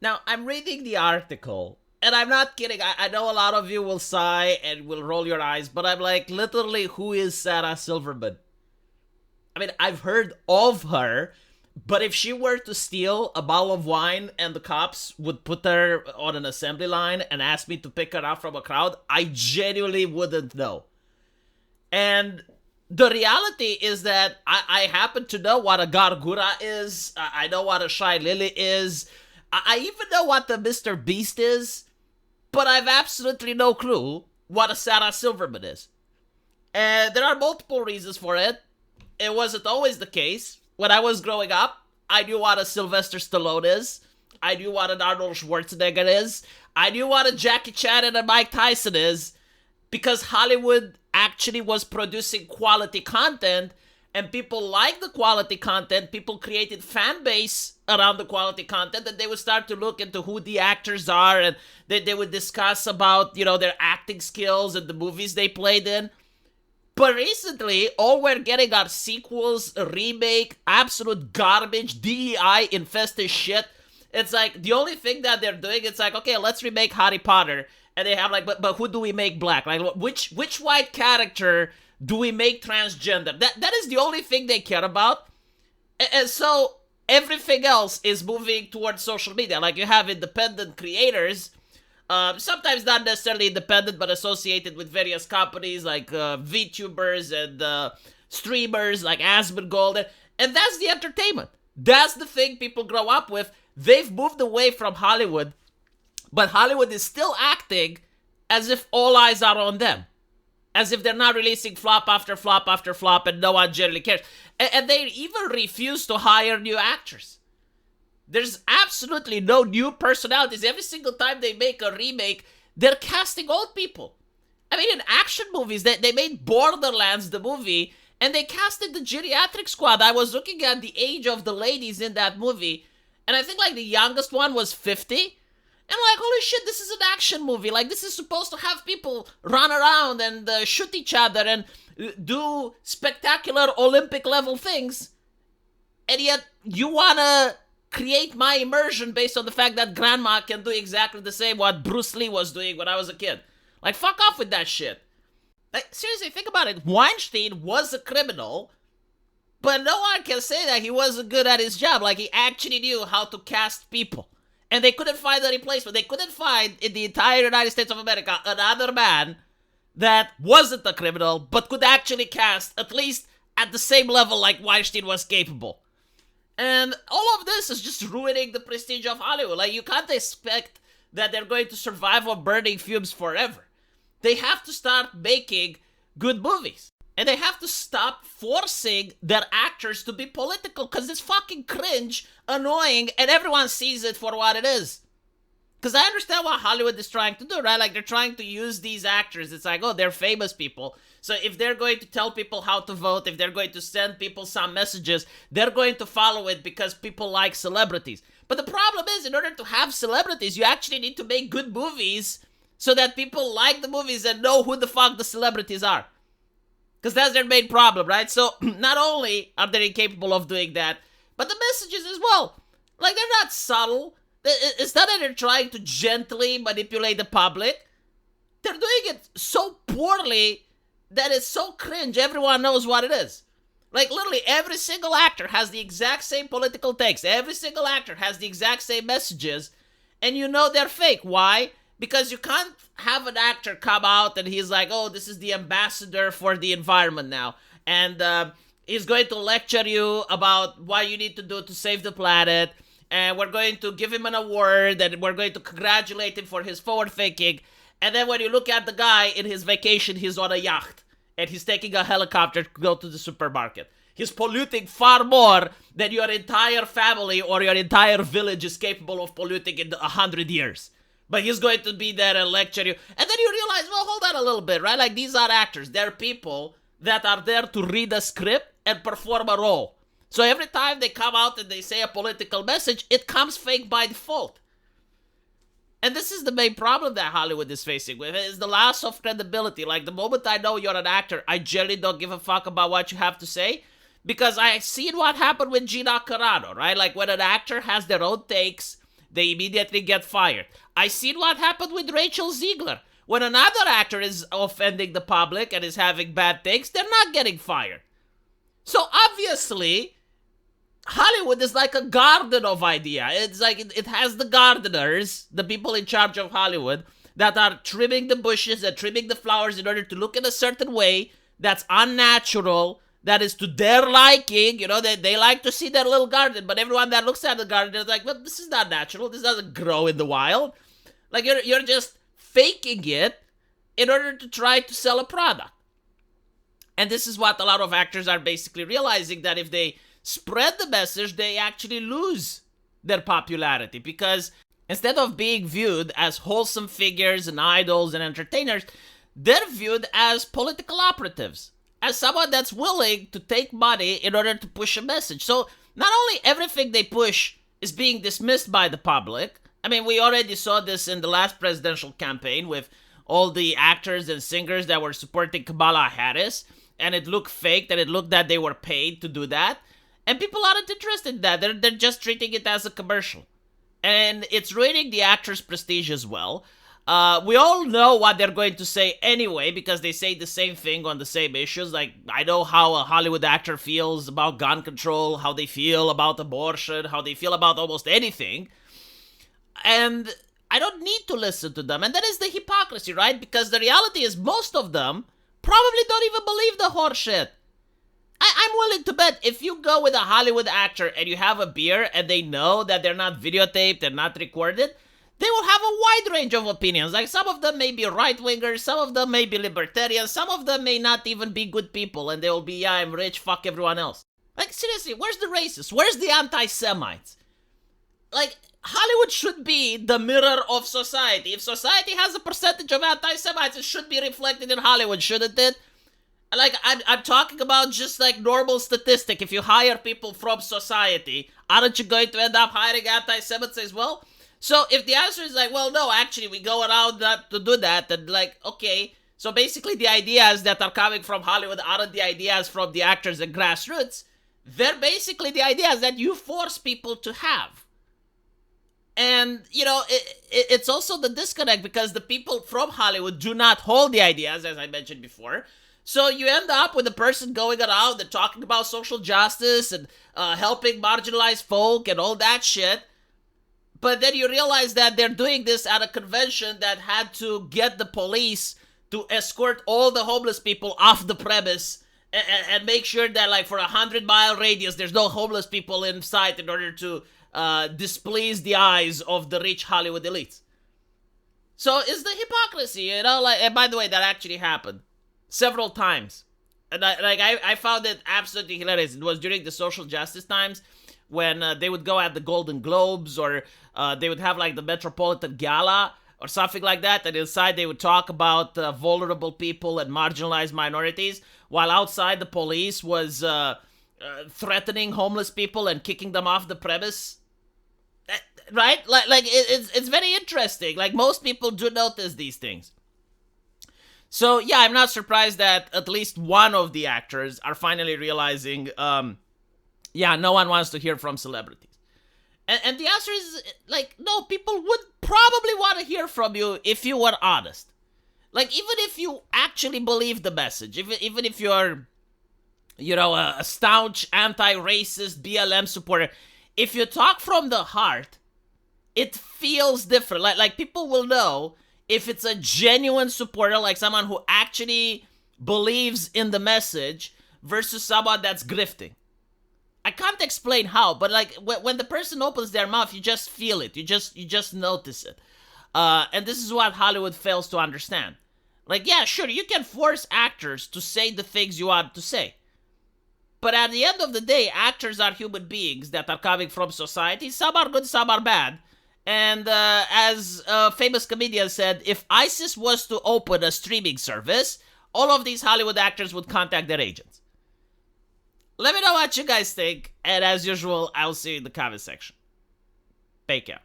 Now, I'm reading the article, and I'm not kidding. I know a lot of you will sigh and will roll your eyes, but I'm like, literally, who is Sarah Silverman? I mean, I've heard of her, but if she were to steal a bottle of wine and the cops would put her on an assembly line and ask me to pick her up from a crowd, I genuinely wouldn't know. And the reality is that I happen to know what a gargura is. I know what a shy lily is. I even know what the Mr. Beast is, but I've absolutely no clue what a Sarah Silverman is. And there are multiple reasons for it. It wasn't always the case. When I was growing up, I knew what a Sylvester Stallone is. I knew what an Arnold Schwarzenegger is. I knew what a Jackie Chan and a Mike Tyson is because Hollywood actually was producing quality content and people liked the quality content. People created fan base around the quality content and they would start to look into who the actors are and they would discuss about, their acting skills and the movies they played in. But recently, all we're getting are sequels, a remake, absolute garbage, DEI infested shit. It's like the only thing that they're doing, it's like, okay, let's remake Harry Potter. And they have like, but who do we make black? Like, which white character do we make transgender? That is the only thing they care about. And so everything else is moving towards social media. Like you have independent creators, sometimes not necessarily independent, but associated with various companies like VTubers and streamers like Asmongold. And that's the entertainment. That's the thing people grow up with. They've moved away from Hollywood, but Hollywood is still acting as if all eyes are on them. As if they're not releasing flop after flop after flop and no one generally cares. And they even refuse to hire new actors. There's absolutely no new personalities. Every single time they make a remake, they're casting old people. I mean, in action movies, they made Borderlands the movie, and they casted the geriatric squad. I was looking at the age of the ladies in that movie, and I think, like, the youngest one was 50. And I'm like, holy shit, this is an action movie. Like, this is supposed to have people run around and shoot each other and do spectacular Olympic-level things. And yet, you wanna create my immersion based on the fact that grandma can do exactly the same what Bruce Lee was doing when I was a kid. Like, fuck off with that shit. Like, seriously, think about it. Weinstein was a criminal, but no one can say that he wasn't good at his job. Like, he actually knew how to cast people. And they couldn't find a replacement. They couldn't find, in the entire United States of America, another man that wasn't a criminal, but could actually cast, at least at the same level like Weinstein was capable. And all of this is just ruining the prestige of Hollywood. Like, you can't expect that they're going to survive on burning fumes forever. They have to start making good movies. And they have to stop forcing their actors to be political because it's fucking cringe, annoying, and everyone sees it for what it is. Because I understand what Hollywood is trying to do, right? Like, they're trying to use these actors. It's like, oh, they're famous people. So if they're going to tell people how to vote, if they're going to send people some messages, they're going to follow it because people like celebrities. But the problem is, in order to have celebrities, you actually need to make good movies so that people like the movies and know who the fuck the celebrities are. Because that's their main problem, right? So not only are they incapable of doing that, but the messages as well. Like, they're not subtle. It's not that they're trying to gently manipulate the public. They're doing it so poorly that it's so cringe, everyone knows what it is. Like, literally, every single actor has the exact same political takes. Every single actor has the exact same messages. And you know they're fake. Why? Because you can't have an actor come out and he's like, oh, this is the ambassador for the environment now. And he's going to lecture you about what you need to do to save the planet. And we're going to give him an award and we're going to congratulate him for his forward thinking. And then when you look at the guy in his vacation, he's on a yacht. And he's taking a helicopter to go to the supermarket. He's polluting far more than your entire family or your entire village is capable of polluting in 100 years. But he's going to be there and lecture you. And then you realize, well, hold on a little bit, right? Like, these are actors. They're people that are there to read a script and perform a role. So every time they come out and they say a political message, it comes fake by default. And this is the main problem that Hollywood is facing with. It's the loss of credibility. Like, the moment I know you're an actor, I generally don't give a fuck about what you have to say. Because I've seen what happened with Gina Carano, right? Like, when an actor has their own takes, they immediately get fired. I seen what happened with Rachel Ziegler. When another actor is offending the public and is having bad things, they're not getting fired. So obviously, Hollywood is like a garden of idea. It's like it has the gardeners, the people in charge of Hollywood, that are trimming the bushes and trimming the flowers in order to look in a certain way that's unnatural, that is to their liking. You know, they like to see their little garden, but everyone that looks at the garden is like, well, this is not natural. This doesn't grow in the wild. Like, you're just faking it in order to try to sell a product. And this is what a lot of actors are basically realizing, that if they spread the message, they actually lose their popularity, because instead of being viewed as wholesome figures and idols and entertainers, they're viewed as political operatives, as someone that's willing to take money in order to push a message. So not only everything they push is being dismissed by the public. I mean, we already saw this in the last presidential campaign with all the actors and singers that were supporting Kamala Harris, and it looked fake, and it looked that they were paid to do that. And people aren't interested in that. They're just treating it as a commercial. And it's ruining the actor's prestige as well. We all know what they're going to say anyway, because they say the same thing on the same issues. Like, I know how a Hollywood actor feels about gun control, how they feel about abortion, how they feel about almost anything. And I don't need to listen to them. And that is the hypocrisy, right? Because the reality is most of them probably don't even believe the horse shit. I'm willing to bet if you go with a Hollywood actor and you have a beer and they know that they're not videotaped and not recorded, they will have a wide range of opinions. Like, some of them may be right-wingers, some of them may be libertarians, some of them may not even be good people, and they will be, yeah, I'm rich, fuck everyone else. Like, seriously, where's the racists? Where's the anti-Semites? Like, Hollywood should be the mirror of society. If society has a percentage of anti-Semites, it should be reflected in Hollywood, shouldn't it? Like, I'm talking about just like normal statistic. If you hire people from society, aren't you going to end up hiring anti-Semites as well? So if the answer is like, well, no, actually, we go around not to do that, then like, okay. So basically the ideas that are coming from Hollywood aren't the ideas from the actors and grassroots. They're basically the ideas that you force people to have. And, you know, it's also the disconnect, because the people from Hollywood do not hold the ideas, as I mentioned before. So you end up with a person going around and talking about social justice and helping marginalized folk and all that shit. But then you realize that they're doing this at a convention that had to get the police to escort all the homeless people off the premise and make sure that, like, for a 100-mile radius, there's no homeless people in sight in order to displease the eyes of the rich Hollywood elites. So it's the hypocrisy, you know? Like, and by the way, that actually happened several times. And I found it absolutely hilarious. It was during the social justice times when they would go at the Golden Globes, or they would have like the Metropolitan Gala or something like that, and inside they would talk about vulnerable people and marginalized minorities, while outside the police was threatening homeless people and kicking them off the premise. Right? Like it's very interesting. Like, most people do notice these things. So yeah, I'm not surprised that at least one of the actors are finally realizing, yeah, no one wants to hear from celebrities. And the answer is, like, no, people would probably want to hear from you if you were honest. Like, even if you actually believe the message, even if you're, you know, a staunch anti-racist BLM supporter, if you talk from the heart, it feels different. Like people will know if it's a genuine supporter, like someone who actually believes in the message, versus someone that's grifting. I can't explain how, but like when the person opens their mouth, you just feel it. You just notice it. And this is what Hollywood fails to understand. Like, yeah, sure, you can force actors to say the things you want to say. But at the end of the day, actors are human beings that are coming from society. Some are good, some are bad. And as a famous comedian said, if ISIS was to open a streaming service, all of these Hollywood actors would contact their agents. Let me know what you guys think, and as usual, I'll see you in the comment section. Take care.